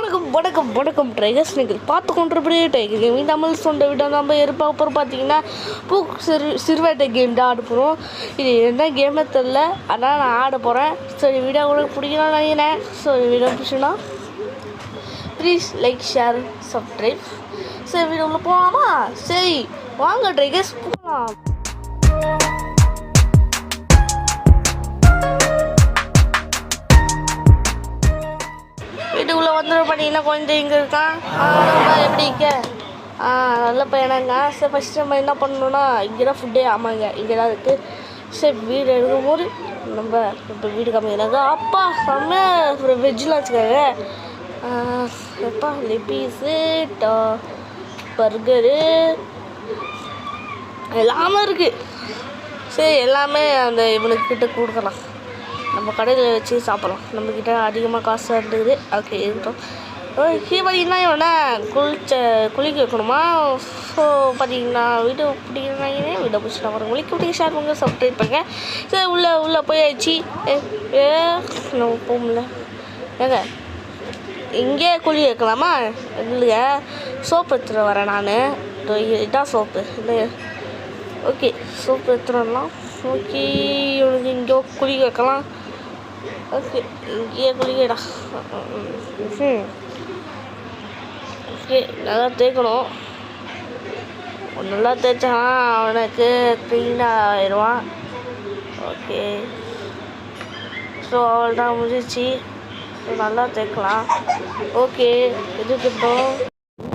வணக்கம் வணக்கம் வணக்கம் ட்ரைகர்ஸ். நீங்கள் பார்த்து கொண்டிருப்பதே டைகர் கேமிங் தமிழ் சொன்ன விட நம்ம அப்புறம் பார்த்தீங்கன்னா சிறுவேட்டை கேம் தான் ஆட போகிறோம். இது என்ன கேமே தெரில, அதனால் நான் ஆட போகிறேன். சரி, வீடியோ உங்களுக்கு பிடிக்கணும்னு நினைக்கிறேன். ஸோ வீடியோ பிடிச்சுன்னா ப்ளீஸ் லைக் ஷேர் சப்ஸ்கிரைப். சரி, வீடியோவில் போகலாமா? சரி வாங்க ட்ரைகர்ஸ் போகலாம். வீட்டுக்குள்ளே வந்துடும் பார்த்தீங்கன்னா கொஞ்சம் இங்கே இருக்கான். எப்படி இருக்க? நல்ல பையனாங்க. சரி, ஃபஸ்ட்டு நம்ம என்ன பண்ணணும்னா இங்கே தான் ஃபுட்டே. ஆமாங்க, இங்கே தான் இருக்குது. சரி, வீடு எடுக்கும் போது நம்ம இப்போ வீடு காமிக்கிறாங்க. அப்பா செம்ம வெஜ்ஜெலாம் வச்சுக்காங்க. எப்பா லெப்பீஸு பர்கரு எல்லாமே இருக்குது. சரி, எல்லாமே அந்த இவனுக்கிட்ட கொடுக்கலாம். நம்ம கடையில் வச்சு சாப்பிட்லாம். நம்மக்கிட்ட அதிகமாக காசு இருந்துக்குது. ஓகே இருக்கட்டும். பார்த்தீங்கன்னா இவனை குளிக்க வைக்கணுமா? ஸோ பார்த்தீங்கன்னா வீடு பிடிக்கிறாங்க. வீட்டை பிடிச்சிட்டு வரோம். குளிக்க பிடிக்க ஷேர் பண்ணுங்க, சப்ஸ்கிரைப் பண்ணுங்க. சரி, உள்ளே போயாச்சு. நம்ம போக முடியல. ஏங்க இங்கே குளிக்க வைக்கலாமா? இல்லைங்க, சோப்பு எடுத்துகிட்டு வரேன் நான். இதான் சோப்பு இல்லை. ஓகே, சோப்பு எடுத்துகிட்டு வரலாம். ஓகே, இவனுக்கு இங்கே குளிக்க வைக்கலாம். ஓகே, இங்கேயே குளிக்கடா. ஓகே, நல்லா தேய்க்கணும். நல்லா தேய்ச்சான் அவனுக்கு க்ளீனாக ஆயிடுவான். ஓகே, ஸோ அவள் தான் முடிஞ்சிச்சு. நல்லா தேய்க்கலாம். ஓகே, இருக்கட்டும்.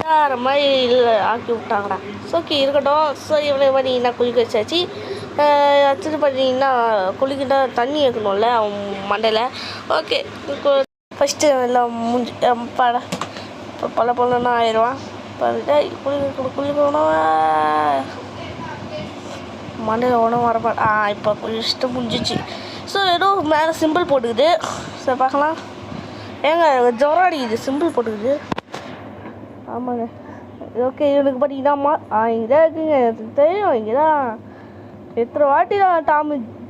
வேறு மாதிரி இல்லை ஆக்கி விட்டாங்கடா. ஸோ ஓகே இருக்கட்டும். ஸோ இவனை மாதிரி என்ன குளிக்க வச்சாச்சு. வச்சுட்டு பார்த்தீங்கன்னா குளிக்கிட்ட தண்ணி வைக்கணும்ல அவன் மண்டையில். ஓகே, ஃபஸ்ட்டு எல்லாம் முடிஞ்சு பல பொண்ணுன்னா ஆயிடுவான். குளிக்கணும் மண்டையில் ஒன்றும் வரப்பா. இப்போ குளிச்சுட்டு முடிஞ்சிச்சு. ஸோ ஏதோ மேலே சிம்பிள் போட்டுக்குது. சரி பார்க்கலாம். ஏங்க ஜுரம் அடிக்குது, சிம்பிள் போட்டுக்குது. ஆமாங்க. ஓகே, இவனுக்கு பார்த்தீங்கன்னா இங்கே தான் இருக்குங்க. தெரியும், இங்கே தான் எத்தனை வாட்டி தான்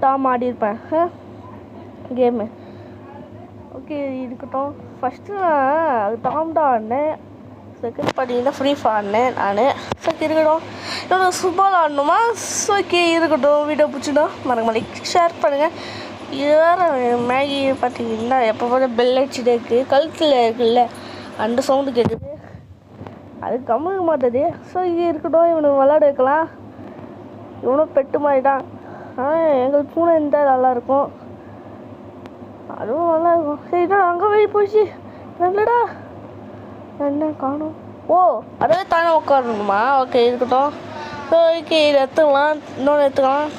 டாம் ஆடியிருப்பேன் கேமு. ஓகே இருக்கட்டும். ஃபஸ்ட்டு நான் டாம் தான் ஆடினேன். செகண்ட் பார்த்தீங்கன்னா ஃப்ரீ ஃபயர் ஆடினேன் நான். ஓகே இருக்கட்டும். இன்னொரு ஃபுட்பால் ஆடணுமா? ஓகே இருக்கட்டும். வீடியோ பிடிச்சினா மறக்காம ஷேர் பண்ணுங்கள். இது வேறு மேகி பார்த்தீங்கன்னா எப்போ பார்த்து பெல் அடிச்சுட்டே இருக்குது. கழுத்தில் இருக்குல்ல அந்த சவுண்டு கேட்குது. அது கம்முக்க மாட்டேது. ஸோ இது இருக்கட்டும். இவனுக்கு விளாட வைக்கலாம். இவனும் பெட்டு மாதிரி தான். எங்களுக்கு பூனை இருந்தால் நல்லாயிருக்கும். அதுவும் நல்லாயிருக்கும். சரிடா, அங்கே போய் போச்சு. நல்லடா, என்ன காணும்? ஓ, அதே தானே உட்காரணுமா? ஓகே இருக்கட்டும். ஸோ ஓகே, இது எடுத்துக்கலாம். இன்னொன்று எடுத்துக்கலாம்.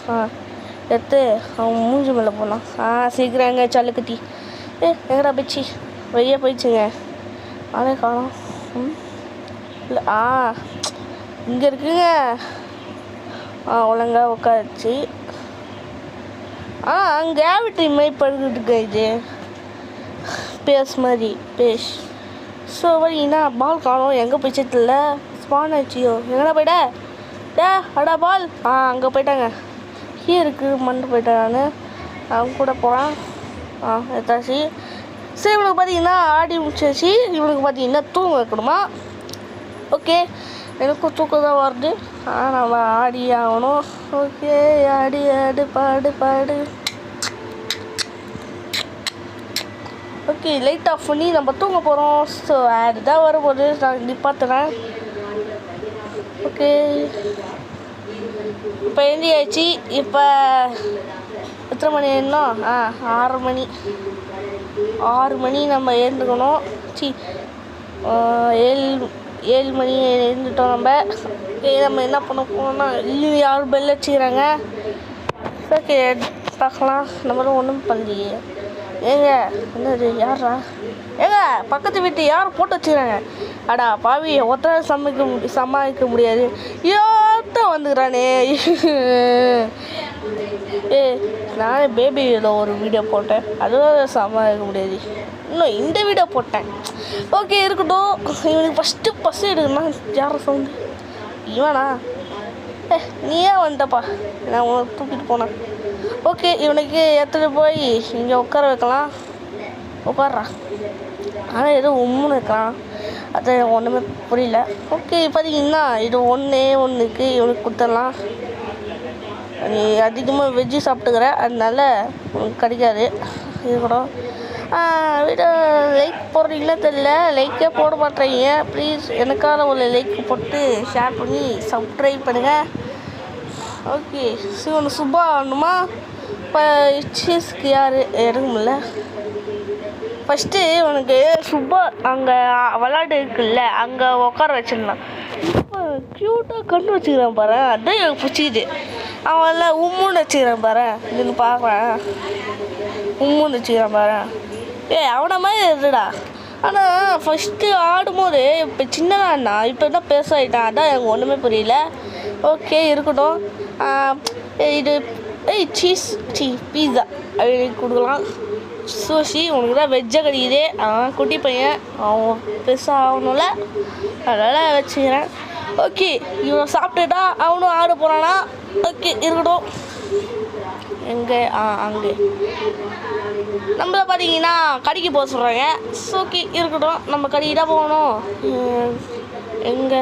எடுத்து அவன் மூஞ்சி மேலே போகலாம். சீக்கிரம் எங்கே சல்லுக்கட்டி எங்கடா போயிடுச்சு? வெளியே போயிடுச்சுங்க. அதே காணும். இல்லை இங்கே இருக்குங்க. ஒழுங்கா உட்காந்துச்சு. கிராவிட்டி மாதிரி படுக்கிட்டு இது பேஸ் மாதிரி பேஸ். ஸோ பார்த்தீங்கன்னா பால் காணும். எங்கே போயிடுச்சு தெரியல. ஸ்பான் ஆச்சியோ. எங்கடா போயிட்ட? அடா பால். அங்கே போயிட்டாங்க. கீழே இருக்குது மண்டு போயிட்டேன் நான். அவங்க கூட போகிறேன். எடுத்தாச்சு. சரி, இவனுக்கு பார்த்தீங்கன்னா ஆடி முடிச்சாச்சு. இவனுக்கு பார்த்தீங்கன்னா தூங்க வைக்கணுமா? ஓகே, எனக்கும் தூக்கம் தான் வருது. நம்ம ஆடி ஆகணும். ஓகே, ஆடி ஆடு பாடு பாடு. ஓகே, லைட் ஆஃப் பண்ணி நம்ம தூங்க போகிறோம். ஸோ ஆடு தான் வரும்போது நான் நிப்பாத்துறேன். ஓகே, இப்போ எழுந்தியாச்சு. இப்போ எத்தனை மணி இன்னும் 6 மணி. 6 மணி நம்ம எழுந்துக்கணும். 7 மணி எழுந்துட்டோம் நம்ம. நம்ம என்ன பண்ண போனோம்னா யாரும் பெல் அடிச்சுக்கிறாங்க. ஓகே பார்க்கலாம். நம்மளும் ஒன்றும் பண்ணலையே. ஏங்க என்னது யாரா? ஏங்க பக்கத்து வீட்டு யாரும் போட்டு வச்சுக்கிறாங்க. அடா பாவி, ஒருத்தர சமாளிக்க முடியாது. யார்தான் வந்துக்கிறானே. நானே பேபியில் ஒரு வீடியோ போட்டேன். அதுவும் சமாளிக்க முடியாது. இன்னும் இந்த வீடியோ போட்டேன். ஓகே இருக்கட்டும். இவனுக்கு ஃபஸ்ட்டு பஸ் எடுக்கணும்னா யார சவுண்டு? இவனா? நீ ஏன் வந்துட்டப்பா? நான் உனக்கு தூக்கிட்டு போனேன். ஓகே, இவனுக்கு எடுத்துகிட்டு போய் இங்கே உட்கார வைக்கலாம். உட்கார்றா. ஆனால் ஏதோ உம்முன்னு இருக்கான், அது ஒன்றுமே புரியல. ஓகே பார்த்தீங்கன்னா இது ஒன்றுக்கு இவனுக்கு கொடுத்துடலாம். நீ அதிகமாக வெஜ்ஜு சாப்பிட்டுக்கிற, அதனால உனக்கு கிடைக்காது. இது கூட வீடியோ லைக் போடுறீங்களா தெரியல, லைக்கே போட மாட்டேறீங்க. ப்ளீஸ் எனக்காக ஒரு லைக் போட்டு ஷேர் பண்ணி சப்ஸ்கிரைப் பண்ணுங்கள். ஓகே சிவனு சுபா ஆடணுமா? இப்போ சீஸ்க்கு யார் எடுக்க முடியல. ஃபஸ்ட்டு உனக்கு சுபா அங்கே விளாடு இருக்குல்ல, அங்கே உட்கார வச்சிடலாம். இப்போ க்யூட்டாக கண்ணு வச்சுக்கிறான் பாரு, அதுதான் எனக்கு பிடிச்சிக்குது. அவன் எல்லாம் உம்முன்னு வச்சுக்கிறான் பாரு, இதுன்னு பார்க்குறேன். உம்முன்னு வச்சுக்கிறான் பாரு. அவனை மாதிரி இருடா. ஆனால் ஃபஸ்ட்டு ஆடும்போது இப்போ சின்னதாண்ணா இப்போ தான் பெருசாகிட்டான், அதான் எனக்கு ஒன்றுமே புரியல. ஓகே இருக்கட்டும். இது சீஸ் பீஸா அப்படி கொடுக்கலாம். சூஷி உனக்கு தான் வெஜ்ஜை கிடைக்குது. அவன் குட்டி பையன், அவன் பெருசாக ஆகணும்ல, அதனால் வச்சுக்கிறேன். ஓகே இவன் சாப்பிட்டுட்டா அவனும் ஆட போகிறானா? ஓகே இருக்கட்டும். எங்கே அங்கே நம்மள பார்த்தீங்கன்னா கடைக்கு போக சொல்கிறாங்க. ஓகே இருக்கட்டும், நம்ம கடைக்கு தான் போகணும். எங்கே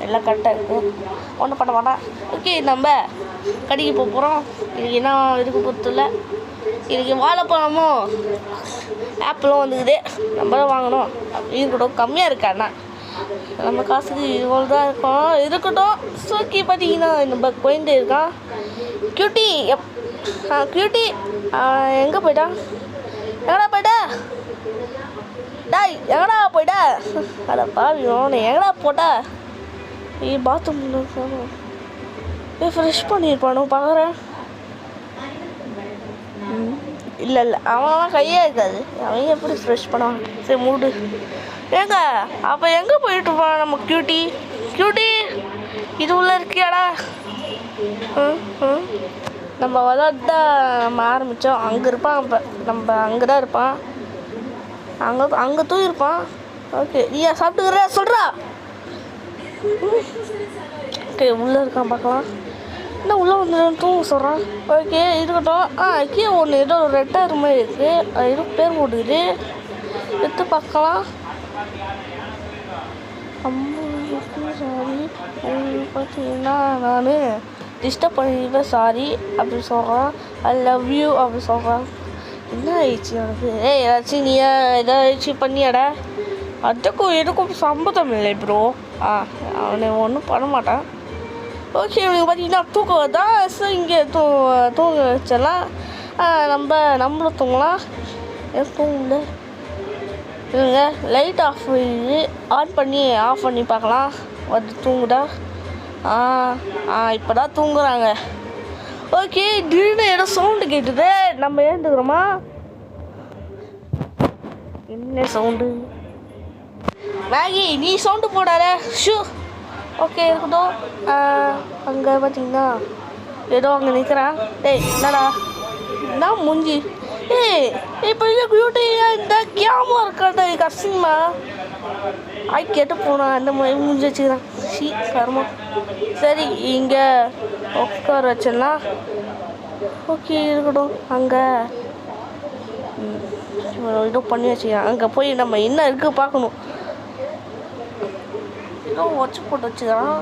எல்லாம் கரெக்டாக இருக்கும், ஒன்றும் பண்ண மாட்டான். ஓகே நம்ம கடைக்கு போக போகிறோம். இன்றைக்கி என்ன இதுக்கு பொறுத்தில்ல, இன்றைக்கி வாழைப்பழமும் ஆப்பிளும் வந்துக்குது, நம்ம தான் வாங்கணும். இருக்கட்டும், கம்மியாக இருக்காண்ணா, நம்ம காசுக்கு இவ்வளோ தான் இருக்கட்டும். ஓகே பார்த்தீங்கன்னா நம்ம குழந்தை இருக்கான் கியூட்டி. கியூட்டி எங்கே போயிட்டான்? எங்கடா போயிட்டா? டாய் எங்கடா போயிட்டா? அட பாவி அவனை எங்கடா போட்டா? பாத்ரூம் ஃப்ரெஷ் பண்ணியிருப்பானு பார்க்குறேன். இல்லை அவன் கையே இருக்காது, அவன் எப்படி ஃப்ரெஷ் பண்ணுவான்? சரி மூடு. ஏங்க அப்போ எங்கே போயிட்டு இருப்பான் நம்ம கியூட்டி? இது உள்ள இருக்கியாடா? நம்ம விளாட்தான் நம்ம ஆரம்பித்தோம், அங்கே இருப்பான். இப்போ நம்ம அங்கே தான் இருப்பான், அங்கே தூங்கிருப்பான். ஓகே நீயா சாப்பிட்டுக்கிற சொல்கிறா? ஓகே உள்ளே இருக்கான், பார்க்கலாம். என்ன உள்ளே வந்து தூங்க சொல்கிறான். ஓகே இருக்கட்டும். கீழே ஒன்று ஏதோ ஒரு ரெட்டாக மாதிரி இருக்குது, அது ஏதோ பேர் போட்டுக்குது, எடுத்து பார்க்கலாம். சாரி பார்த்தீங்கன்னா நான் டிஸ்டர்ப் பண்ணிடுவேன், சாரி அப்படி சொல்கிறான். ஐ லவ் யூ அப்படி சொல்கிறான். என்ன ஆயிடுச்சு எனக்கு? ஏதாச்சும் நீ ஏதாச்சும் பண்ணியாடா? அதுக்கும் எனக்கும் சம்மதம் இல்லை ப்ரோ. அவனை ஒன்றும் பண்ண மாட்டான். ஓகே இவனுக்கு பார்த்தீங்கன்னா தூக்கம் தான். ஸோ இங்கே தூங்க வச்சிடலாம். நம்மளும் தூங்கலாம். தூங்குங்க இல்லைங்க, லைட் ஆஃப் ஆன் பண்ணி ஆஃப் பண்ணி பார்க்கலாம். வந்து தூங்குடா. இப்போ தான் தூங்குறாங்க. ஓகே திடீர்னு ஏதோ சவுண்டு கேட்டுது, நம்ம ஏந்துக்கிறோமா? என்ன சவுண்டு? மேகி நீ சவுண்டு போடாத ஷூ. ஓகே இருக்கட்டும். அங்கே பார்த்தீங்கன்னா ஏதோ அங்கே நிற்கிறான். என்னடா என்ன மூஞ்சி? இப்போ இல்லை பியூட்டியாக இருந்தால் கேமா இருக்காட்டா கஷ்டமா? கேட்டு போனான், அந்த மாதிரி மூஞ்சி வச்சுக்கிறான். கர்மம். சரி இங்கே உட்கார வச்சிடலாம். ஓகே இருக்கட்டும். அங்கே ஏதோ பண்ணி வச்சுக்கிறான், அங்கே போய் நம்ம என்ன இருக்குது பார்க்கணும். ஏதோ வச்சு போட்டு வச்சுக்கிறான்,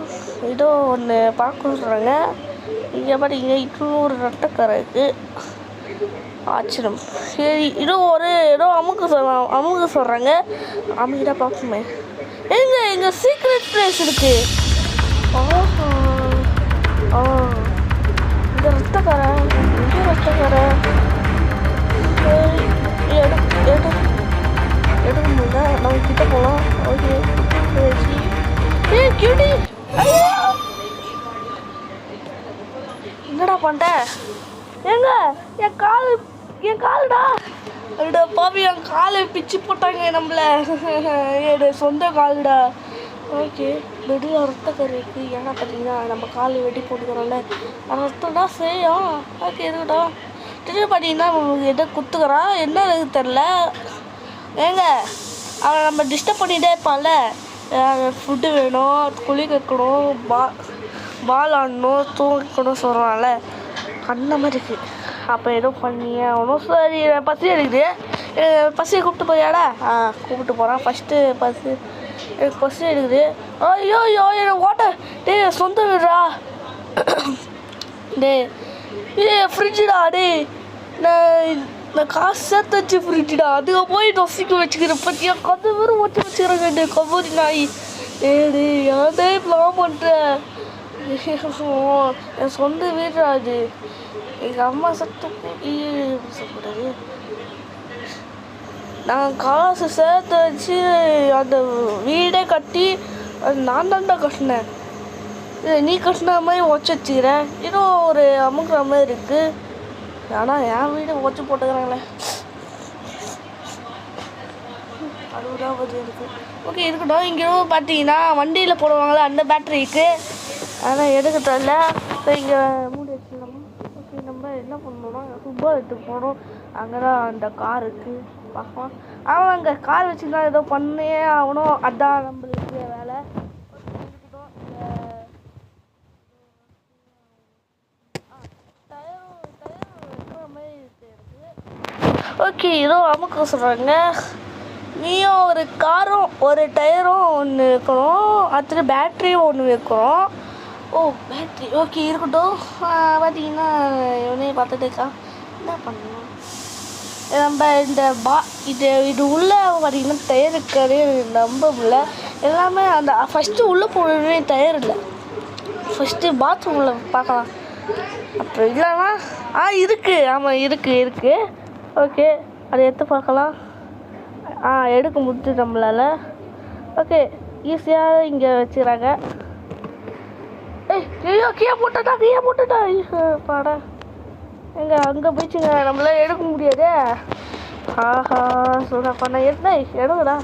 ஏதோ ஒன்று பார்க்க சொல்கிறாங்க. இங்கே பார்த்தீங்க இன்னொரு ரெட்டைக்கரை இருக்குது. ஆச்சரியம். சரி ஏதோ அமுக்க சொல்கிறாங்க. அமுக்கிட்டா பார்ப்போமே. எங்க சீக்ரெட் பிளேஸ் இருக்கு. இந்த ரத்தக்காரை எடுக்க முடியல, நம்ம கிட்ட போகலாம். ஓகே கியூட்டி என்னடா பண்ணிட்ட? ஏங்க என் காலுடா. அதோட பாவி என் காலை பிச்சு போட்டாங்க நம்மள. என்னோட சொந்த காலுடா. ஓகே பெட்டில் ரத்தக்கரை இருக்குது. ஏன்னா பார்த்தீங்கன்னா நம்ம காலை வெட்டி போட்டுக்கிறோம்ல, ரத்தம் தான் செய்யும். ஓகே இருக்கட்டும். திரும்பி பார்த்தீங்கன்னா எதோ குத்துக்கிறான், என்ன தெரில. ஏங்க அவனை நம்ம டிஸ்டர்ப் பண்ணிகிட்டே இருப்பான்ல. ஃபுட்டு வேணும், குளிக்க வைக்கணும், பால் ஆடணும், தூங்கணும் சொல்கிறான்ல, அந்த மாதிரி இருக்குது. அப்போ எதுவும் பண்ணி ஆகணும். சரி பசி இருக்குது, பஸ்ஸை கூப்பிட்டு போறியாடா? கூப்பிட்டு போகிறான். ஃபஸ்ட்டு பஸ்ஸு எனக்கு பஸ்ஸு எடுக்குது. ஐயோ ஐயோ எனக்கு ஓட்ட சொந்த வீடுடா. ஃப்ரிட்ஜுடா நான் காசு சேர்த்து வச்சு ஃப்ரிட்ஜுடா. அதுக்கு போய் நொசிக்க வச்சுக்கிறேன். பற்றியா கதை பேரும் ஒட்டி வச்சுக்கிறேங்க கபோரி நாய். ஏதே பிளான் பண்ணுறேன். என் சொந்த வீடுடா அது. எங்கள் அம்மா சத்து சொல்லக்கூடாது. நான் காசு சேர்த்து வச்சு அந்த வீடே கட்டி அது நான் தாண்டா கட்டினேன். நீ கட்டின மாதிரி ஒச்சு வச்சுக்கிறேன். இன்னும் ஒரு அமுக்குற மாதிரி இருக்குது. ஆனால் என் வீடு ஒச்சு போட்டுக்கிறாங்களே. அதுதான் கொஞ்சம் இருக்குது. ஓகே இருக்கட்டும். இங்கே பார்த்தீங்கன்னா வண்டியில் போடுவாங்களே அந்த பேட்டரிக்கு ஆனால் எடுக்கல. இப்போ இங்கே மூடி வச்சுக்கலாமா? ஓகே நம்ம என்ன பண்ணணும்னா சும்மா எடுத்து போகணும். அங்கே தான் அந்த கார் இருக்குது. பார்க்கலாம். அவன் அங்கே கார் வச்சுருந்தா ஏதோ பண்ணே ஆகணும். அதான் நம்மளுக்கு வேலை. ஓகே இதோ அமுக்க சொல்கிறாங்க. நீயும் ஒரு காரும் ஒரு டயரும் ஒன்று வைக்கணும். அடுத்தது பேட்ரியும் ஒன்று வைக்கணும். ஓ பேட்ரி ஓகே இருக்கட்டும். பார்த்தீங்கன்னா இவனே பார்த்துட்டேக்கா என்ன பண்ணணும். நம்ம இந்த இது உள்ளே பார்த்தீங்கன்னா டயர் இருக்காது நம்ப முடியல. எல்லாமே அந்த ஃபஸ்ட்டு உள்ளே போகணுன்னே டயர் இல்லை. ஃபஸ்ட்டு பாத்ரூமில் பார்க்கலாம். அப்புறம் இல்லைன்னா இருக்குது. ஆமாம் இருக்குது. ஓகே அதை எடுத்து பார்க்கலாம். எடுக்க முடிஞ்சு நம்மளால். ஓகே ஈஸியாக இங்கே வச்சுக்கிறாங்க. ஐயோ கீழே போட்டுட்டா பாடா. அங்கே போயிடுச்சுங்க. நம்மளால் எடுக்க முடியாது. ஆஹா சொல்கிறா பண்ண எடுங்கடா.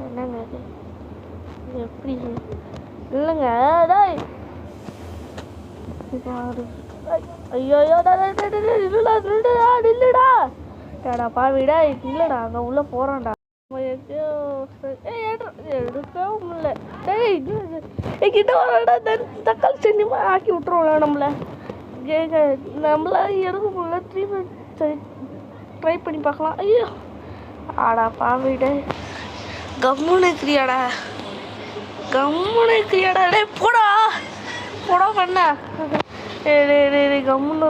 என்னங்க எப்படி இல்லைங்க ஐயோ இல்லடா ஏடா பாவிடா இல்லைடா அங்கே உள்ளே போகிறான்டா. எடுக்கவும் முடியல. கிட்ட வரடா. தக்காளி சட்னிமா ஆக்கி விட்ருவோம்ல நம்மளை. எடுக்க முடியல. திரும்பி ட்ரை பண்ணி பார்க்கலாம். ஐயோ ஆடா பாவிடா கம்முன்னு இருக்கிறியாடா போடா பண்ண கம்முன்னு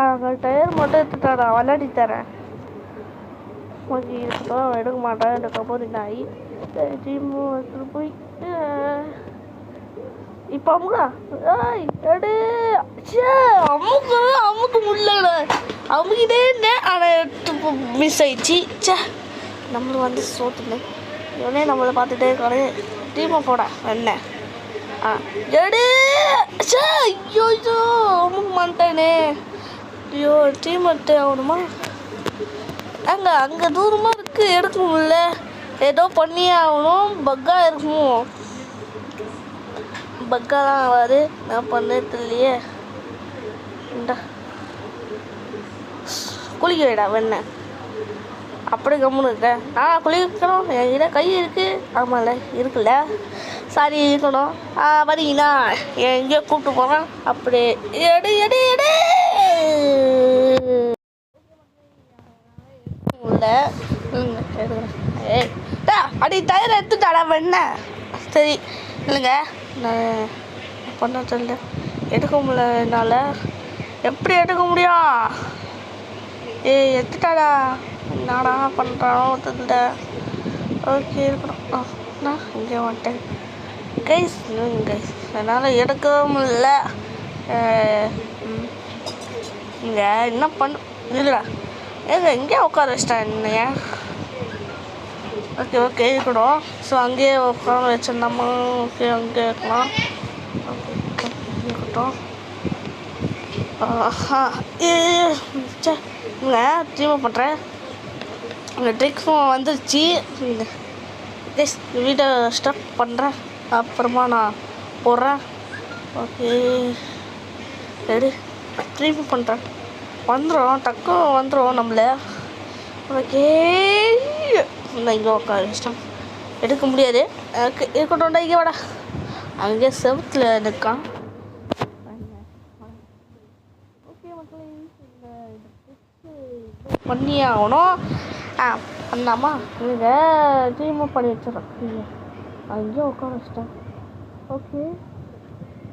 அங்கே டயர் மட்டும் எடுத்துட்டாடா. விளையாடி தரேன். ஓகே இருக்கட்டும். எடுக்க மாட்டேன். இந்த கபோரி நாய் ஜிம்மு எடுத்துட்டு போய் இப்போ அமுக்கா அமுக்க முடியல. அமுக்கிட்டே இருந்தேன். ஆனால் மிஸ் ஆயிடுச்சு. நம்மளும் வந்து சோத்துனேன். இவனே நம்மளை பார்த்துட்டே இருக்காரு. டீமை போட என்ன ஐயோ அமுக்க மாட்டேனே. ஐயோ டீம் எடுத்து ஆகணுமா? அங்கே தூரமாக இருக்குது. எடுக்க முடியல. ஏதோ பண்ணியே ஆகணும். பக்காக இருக்கும். பக்காலாம் ஆகாது. நான் பண்ணது இல்லையே. குளிக்க வேடா வெண்ண அப்படி கம்முன்னு இருக்க. குளிக்கணும். என்கிட்ட கை இருக்குது. ஆமாம்ல இருக்குல்ல. சாரி இருக்கணும். பார்த்தீங்கன்னா எங்கேயோ கூப்பிட்டு போகிறேன். அப்படி எடு அடி டயர் எடுத்துட்டாடா வெண்ண. சரி இல்லைங்க நான் பண்ண தெரியல. எடுக்க முடியல என்னால். எப்படி எடுக்க முடியும்? எடுத்துட்டாடா. என்னடா பண்ணுறானோ தெரியல. ஓகே இருக்கணும். நான் இங்கே வந்துட்டேன் கைஸ். என்னால் எடுக்கவும் முடியல. இங்கே என்ன பண்ண இல்லை இங்கே உட்கார வச்சிட்டேன் என்னைய. ஓகே இருக்கணும். ஸோ அங்கேயே உட்கார வச்சிருந்தோமா? ஓகே அங்கே இருக்கலாம். இருக்கட்டும். திரும்ப பண்ணுறேன். இந்த ட்ரிக்ஸும் வந்துருச்சு. வீட்டை ஸ்டார்ட் பண்ணுறேன். அப்புறமா நான் போடுறேன். Okay ready. திரும்பி பண்ணுறேன். வந்துடும். டக்குன்னு வந்துடும் நம்மளை. ஓகே நான் இங்கே உட்கார வச்சிட்டேன். எடுக்க முடியாது. இருக்கட்டும். இங்கே வாடா. அங்கே செவத்தில் நிற்கான். பண்ணியே ஆகணும். பண்ணாமா இங்கே திரும்ப பண்ணி வச்சிடறோம். இங்கே உட்கார வச்சிட்டேன். ஓகே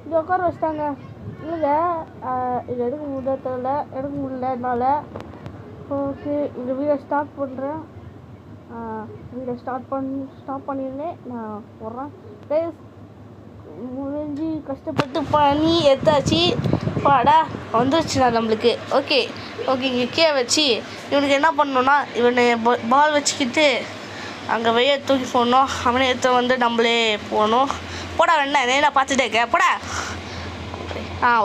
இங்கே உட்கார வச்சிட்டாங்க. இல்லைங்க இது எடுக்க முடியல என்னால். ஓகே இந்த வீடியோ ஸ்டார்ட் பண்ணுறேன். வீடியோ ஸ்டாப் பண்ணியிருந்தேன். நான் போடுறேன். முடிஞ்சு கஷ்டப்பட்டு பண்ணி எடுத்தாச்சு. பாடா வந்துருச்சுண்ணா நம்மளுக்கு. ஓகே இங்கே கீழே வச்சு இவனுக்கு என்ன பண்ணணுன்னா இவனை பால் வச்சுக்கிட்டு அங்கே வெய்ய தூக்கி போடணும். அவனை எடுத்து வந்து நம்மளே போகணும். போடா வேணா நேராக பார்த்துட்டே இருக்க போடா.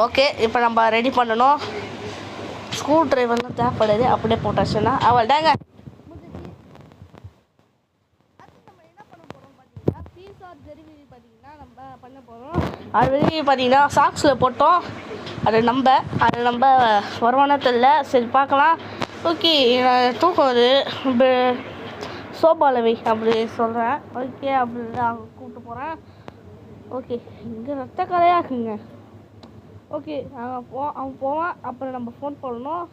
ஓகே இப்போ நம்ம ரெடி பண்ணணும். ஸ்க்ரூ ட்ரைவர்லாம் தேவைப்படுது. அப்படியே போட்டாச்சுன்னா அவள் தாங்க. பண்ண போகிறோம். அது வெளியே பார்த்தீங்கன்னா சாக்ஸில் போட்டோம். அது நம்ம வருவானே தெரியல. சரி பார்க்கலாம். ஓகே நான் தூக்கம் வருது. சோபாவில் வை அப்படி சொல்கிறேன். ஓகே அப்படி அங்கே கூப்பிட்டு போகிறேன். ஓகே இங்கே ரத்த கரையாக இருக்குங்க. ஓகே அவன் போவான். அப்புறம் நம்ம ஃபோன் பண்ணணும்.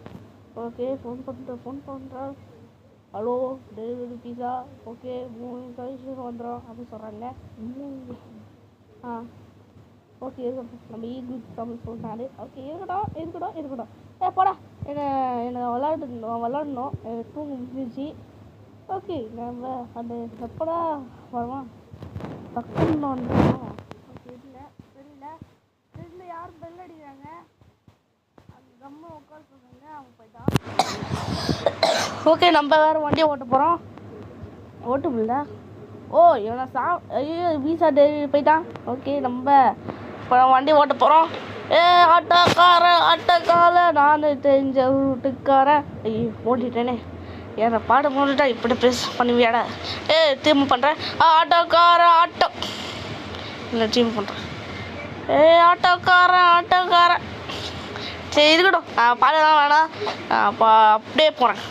ஓகே ஃபோன் பண்ணுறேன். ஹலோ டெலிவரி பீஸா. ஓகே 3 கழிச்சு வந்துடும் அப்படின்னு சொல்கிறாங்க. ஓகே இருக்கட்டும். நம்ம தமிழ் சொல்லிட்டாரு. ஓகே இருக்கட்டும். போடா என்னை விளாடணும். எனக்கு தூங்க முடிஞ்சிச்சு. ஓகே நம்ம அந்த எப்படா வருவான் பக்கம் வந்துடும். ஓகே தெரியல யாரும் பெல் அடிக்கிறாங்க. அந்த கம்மை உட்கார சொல்கிறாங்க. அவங்க போயிட்டான். ஓகே நம்ம வேறு வண்டியை ஓட்ட போகிறோம். ஓட்டு முடியல. இவனை ஐயோ வீசா டெலிவரி போயிட்டான். ஓகே நம்ம இப்போ வண்டி ஓட்ட போகிறோம். ஆட்டோக்காரன் நான் தெரிஞ்ச வீட்டுக்காரன். ஐயோ ஓட்டிட்டேனே. ஏன்னா பாட போட்டுட்டா இப்படி பண்ணுவியாடா. திரும்ப பண்ணுறேன். ஆட்டோ இல்லை திரும்ப பண்ணுறேன். ஆட்டோக்காரன் சரி இருக்கட்டும். பாடலாம் வேணாம். அப்படியே போகிறேன்.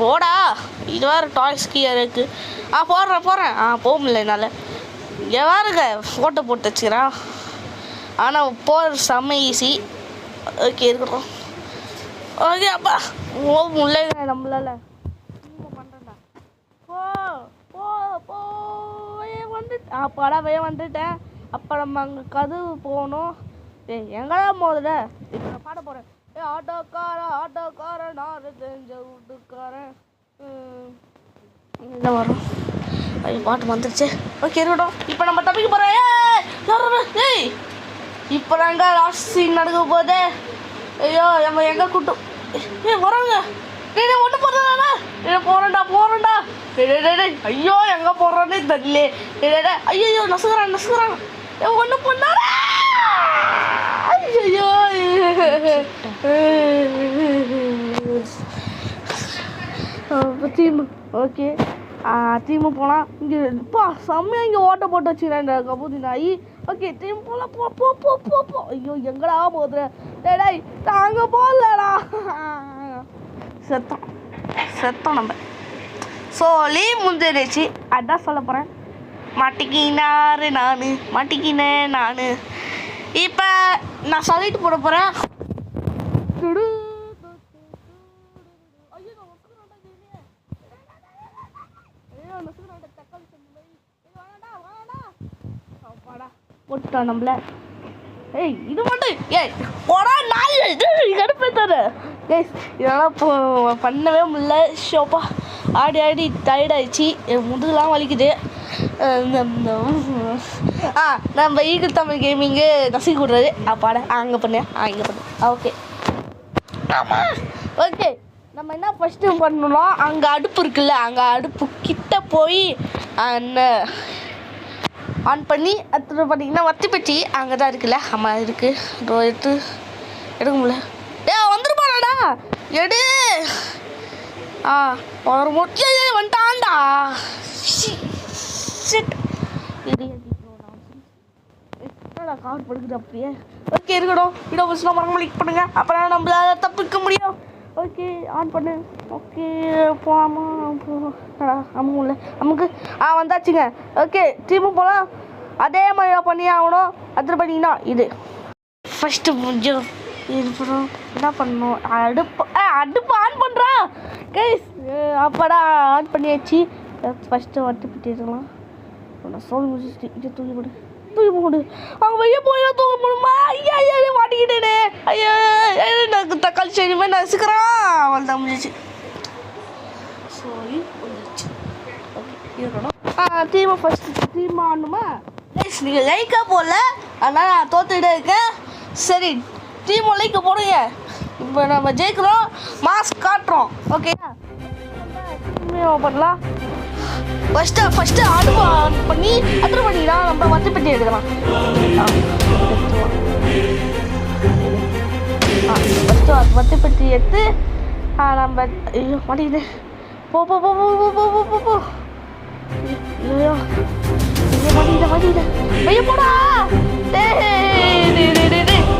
போடா இது வேறு டாய்ஸ் கீழே இருக்குது. போடுறேன். போக முடியல என்னால். எவ்வாறுங்க ஃபோட்டோ போட்டு வச்சுக்கிறான். ஆனால் போகிற செம்ம ஈஸி. ஓகே இருக்கட்டும். ஓகே அப்பா முடியலங்க நம்மளால. பண்ணுறேன்டா போ வந்துட்டேன். அப்போ நம்ம அங்கே கதவு போகணும். எங்கடா போகுதுல இப்போ நான் பாட போகிறேன். ஆட்டோக்காரன் நான் தெரிஞ்ச வீட்டுக்காரன். இங்கே வரும். பாட்டு வந்துருச்சு. ஓகே இருக்கட்டும். இப்போ நம்ம தப்பிக்க போகிறோம். இப்போ தாங்க லாஸ்ட் சீன் நடக்க போகுது. ஐயோ நம்ம எங்கே கூட்டம் வரோங்க. ஒன்று போகிறேன்டா. போகிறேன்டா. ஐயோ எங்கே போடுறானே தெரியல. ஐயோ நசுக்கிறான். ஒன்று பண்ணாரா. ஐயோ ஓகே திரும்ப போகலாம். இங்கே செம்மையாக இங்கே ஓட்ட போட்டு வச்சுக்கிறேன் இந்த கபூதி நாய். ஓகே திரும்ப போகலாம். போ. ஐயோ எங்கடா போகுது. டேய் நாங்கள் போகலடா. செத்தோம் நம்ம. சொல்லி முடிஞ்சிருச்சு. அதான் சொல்ல போகிறேன். மாட்டிக்கினேன் நான். இப்போ நான் சொல்லிட்டு போட போகிறேன். போட்டான் நம்மள. இது மட்டும் போடா நாய் கடுப்பேத்தாரு. இதெல்லாம் பண்ணவே முடியல. ஷோப்பா ஆடி டயர்டாயிடுச்சு. என் முதுகுலாம் வலிக்குது. நம்ம ஈகிள் தமிழ் கேமிங்கு நசுக்கி விட்றது. பாட அங்கே பண்ணேன். இங்கே பண்ணேன். ஓகே ஓகே நம்ம என்ன ஃபஸ்ட்டு பண்ணணும். அங்கே அடுப்பு இருக்குல்ல. அங்கே அடுப்பு கிட்ட போய் ஆன் பண்ணி அடுத்து பார்த்தீங்கன்னா வத்தி பச்சி அங்கே தான் இருக்குல்ல. ஆமாம் இருக்குது. எடுக்க முடியல. வந்துருப்பாடா எடு. ஒரு முட்டியே வந்துட்டான்டா. கவர் படுக்குது அப்படியே. ஓகே இருக்கட்டும். வீடியோ பிடிச்சா மறக்காம லைக் பண்ணுங்க. அப்புறம் நம்மளால தப்பிக்க முடியும். ஓகே ஆன் பண்ணு. ஓகே நமக்கு வந்தாச்சுங்க. ஓகே திரும்ப போகலாம். அதே மாதிரி பண்ணி ஆகணும். அதில் பார்த்தீங்கன்னா இது ஃபஸ்ட்டு அப்புறம் என்ன பண்ணணும்? அடுப்பு ஆன் பண்ணுறா கைஸ். அப்பாடா ஆன் பண்ணியாச்சு. ஃபஸ்ட்டு வட்டி பிட்டிடலாம். நான் சோல் முடிச்சுட்டு இது தூக்கி போடு அவங்க வெளியே போய் தூக்க முடியுமா? ஐயா ஐயா மாட்டிக்கிட்டேனே. ஐயா எனக்கு தக்காளி செடிமே நசுக்கிறான். அவள் தான் முடிஞ்சிச்சு. சோரி முடிஞ்சிச்சு. ஓகே இருக்கணும். டீமை ஃபஸ்ட்டு டீம் ஆடணுமா? கைஸ் நீங்கள் லைக்காக போடல, அதனால் நான் தோத்துக்கிட்டே இருக்கேன். சரி டீம் லைக்க போடுங்க. இப்போ நம்ம ஜெயிக்கிறோம், மாஸ்க் காட்டுறோம். ஓகேயா? பண்ணலாம். ஃபஸ்ட்டு அடுப்பு ஆன் பண்ணி அத்தனை பண்ணிக்கலாம். நம்ம வத்தி பெட்டி எடுக்கலாம். ஃபஸ்ட்டு வத்தி பெட்டி எடுத்து நம்ம ஐயோ மாட்டிக்கிது. போ போ போ போ போ போ போ போ ஐயோ மாட்டிக்கிட்டேன். ஐயோ போடா.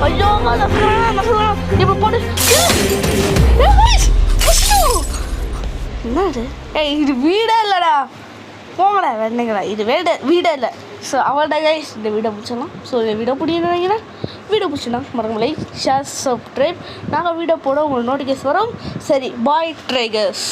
ஐயோ இப்போ போடு. என்னது? இது வீடே இல்லைடா. போங்கடா வேணுங்களா, இது வீடே இல்லை. ஸோ அவள்கிட்ட கைஸ் இந்த வீடியோ பிடிச்சிடலாம். ஸோ இந்த வீடியோ பிடிக்குன்னு நினைக்கிறேன். வீடியோ பிடிச்சினா மறக்காம லைக் ஷேர் சப்ஸ்கிரைப். நாங்கள் வீடியோ போட உங்களுக்கு நோட்டிஃபிகேஷன் வரும். சரி பாய் ட்ரைகர்ஸ்.